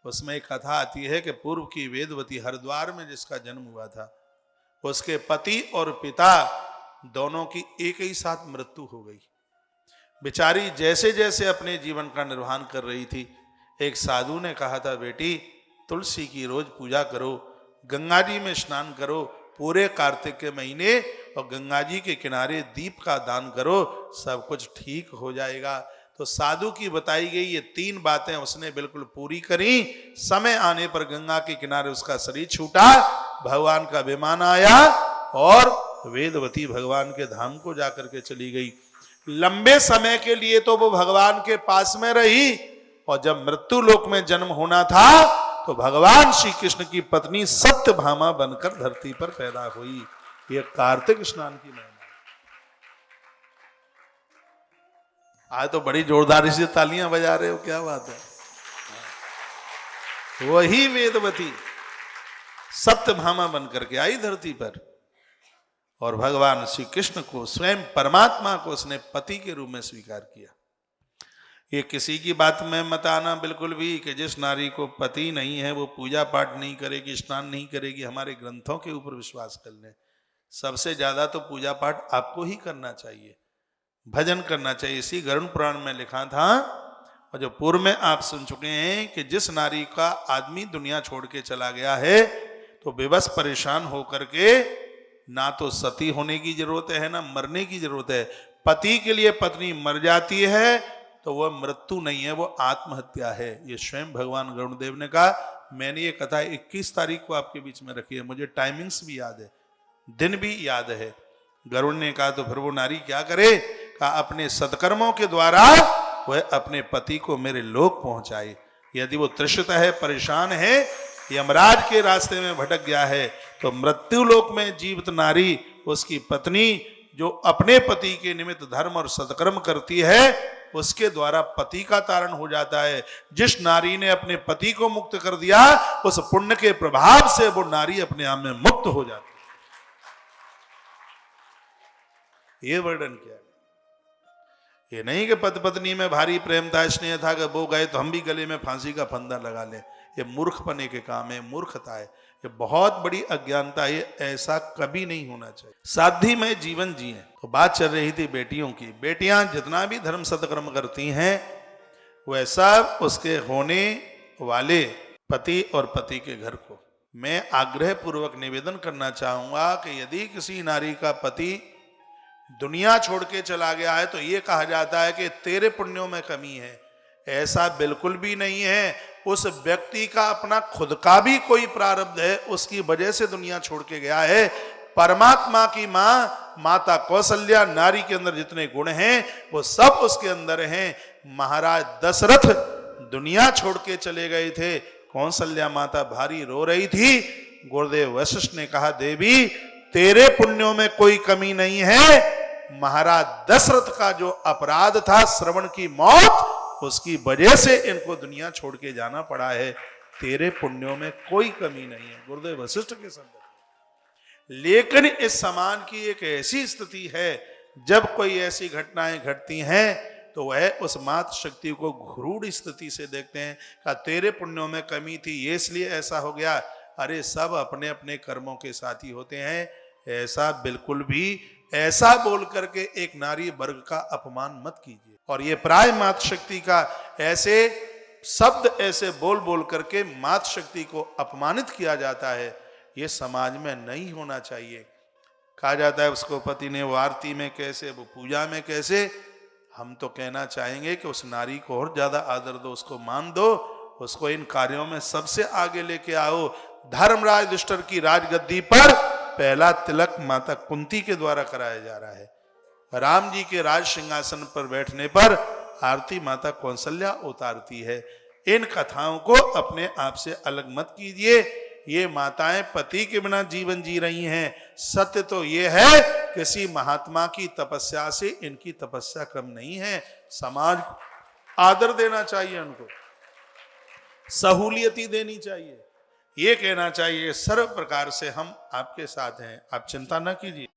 उसमें एक कथा आती है कि पूर्व की वेदवती हरिद्वार में जिसका जन्म हुआ था, उसके पति और पिता दोनों की एक ही साथ मृत्यु हो गई। बेचारी जैसे जैसे अपने जीवन का निर्वहन कर रही थी, एक साधु ने कहा था, बेटी तुलसी की रोज पूजा करो, गंगा जी में स्नान करो पूरे कार्तिक के महीने, और गंगा जी के किनारे दीप का दान करो, सब कुछ ठीक हो जाएगा। तो साधु की बताई गई ये 3 बातें उसने बिल्कुल पूरी करी। समय आने पर गंगा के किनारे उसका शरीर छूटा, भगवान का विमान आया और वेदवती भगवान के धाम को जाकर के चली गई। लंबे समय के लिए तो वो भगवान के पास में रही, और जब मृत्यु लोक में जन्म होना था तो भगवान श्री कृष्ण की पत्नी सत्यभामा बनकर धरती पर पैदा हुई। यह कार्तिक स्नान की महिमा। आज तो बड़ी जोरदारी से तालियां बजा रहे हो, क्या बात है। वही वेदवती सत्यभामा बनकर के आई धरती पर, और भगवान श्री कृष्ण को, स्वयं परमात्मा को उसने पति के रूप में स्वीकार किया। ये किसी की बात में मत आना बिल्कुल भी कि जिस नारी को पति नहीं है वो पूजा पाठ नहीं करेगी, स्नान नहीं करेगी। हमारे ग्रंथों के ऊपर विश्वास कर लें, सबसे ज्यादा तो पूजा पाठ आपको ही करना चाहिए, भजन करना चाहिए। इसी गरुड़ पुराण में लिखा था, और जो पूर्व में आप सुन चुके हैं, कि जिस नारी का आदमी दुनिया छोड़ के चला गया है तो बेबस परेशान होकर के ना तो सती होने की जरूरत है ना मरने की जरूरत है। पति के लिए पत्नी मर जाती है तो वह मृत्यु नहीं है, वो आत्महत्या है। ये स्वयं भगवान गरुड़देव ने कहा। मैंने ये कथा 21 तारीख को आपके बीच में रखी है, मुझे टाइमिंग्स भी याद है, दिन भी याद है। गरुड़ ने कहा तो फिर वो नारी क्या करे, कहा अपने सत्कर्मों के द्वारा वह अपने पति को मेरे लोक पहुंचाए। यदि वो तृषित है, परेशान है, यमराज के रास्ते में भटक गया है, तो मृत्यु लोक में जीवित नारी, उसकी पत्नी जो अपने पति के निमित्त धर्म और सत्कर्म करती है, उसके द्वारा पति का तारण हो जाता है। जिस नारी ने अपने पति को मुक्त कर दिया, उस पुण्य के प्रभाव से वो नारी अपने आप में मुक्त हो जाती है। ये वर्णन किया है। ये नहीं कि पति पत्नी में भारी प्रेम था, स्नेह था, कि वो गए तो हम भी गले में फांसी का फंदा लगा लें। ये मूर्खपने के काम है, मूर्खता है, ये बहुत बड़ी अज्ञानता है। ऐसा कभी नहीं होना चाहिए। साध्वी में जीवन जिए। तो बात चल रही थी बेटियों की। बेटियां जितना भी धर्म सत्कर्म करती हैं, वैसा उसके होने वाले पति और पति के घर को मैं आग्रह पूर्वक निवेदन करना चाहूंगा कि यदि किसी नारी का पति दुनिया छोड़ के चला गया है तो ये कहा जाता है कि तेरे पुण्यों में कमी है। ऐसा बिल्कुल भी नहीं है। उस व्यक्ति का अपना खुद का भी कोई प्रारब्ध है, उसकी वजह से दुनिया छोड़ के गया है। परमात्मा की माँ माता कौशल्या, नारी के अंदर जितने गुण हैं वो सब उसके अंदर हैं। महाराज दशरथ दुनिया छोड़ के चले गए थे, कौशल्या माता भारी रो रही थी। गुरुदेव वशिष्ठ ने कहा, देवी तेरे पुण्यों में कोई कमी नहीं है। महाराज दशरथ का जो अपराध था, श्रवण की मौत, उसकी वजह से इनको दुनिया छोड़ के जाना पड़ा है। तेरे पुण्यों में कोई कमी नहीं है, गुरुदेव वशिष्ठ के संदर्भ में। लेकिन इस समाज की एक ऐसी स्थिति है, जब कोई ऐसी घटनाएं घटती हैं तो वह उस मात शक्ति को घृण स्थिति से देखते हैं। का तेरे पुण्यों में कमी थी, ये इसलिए ऐसा हो गया। अरे सब अपने अपने कर्मों के साथी होते हैं। ऐसा बिल्कुल भी, ऐसा बोल करके एक नारी वर्ग का अपमान मत कीजिए। और ये प्राय मात शक्ति का ऐसे शब्द ऐसे बोल बोल करके मात शक्ति को अपमानित किया जाता है, ये समाज में नहीं होना चाहिए। कहा जाता है उसको पति ने वो आरती में कैसे, वो पूजा में कैसे। हम तो कहना चाहेंगे कि उस नारी को और ज्यादा आदर दो, उसको मान दो, उसको इन कार्यों में सबसे आगे लेके आओ। धर्मराज युधिष्ठिर की राजगद्दी पर पहला तिलक माता कुंती के द्वारा कराया जा रहा है। राम जी के राज सिंहासन पर बैठने पर आरती माता कौशल्या उतारती है। इन कथाओं को अपने आप से अलग मत कीजिए। ये माताएं पति के बिना जीवन जी रही हैं। सत्य तो ये है, किसी महात्मा की तपस्या से इनकी तपस्या कम नहीं है। समाज को आदर देना चाहिए, उनको सहूलियत देनी चाहिए। ये कहना चाहिए सर्व प्रकार से हम आपके साथ हैं, आप चिंता न कीजिए।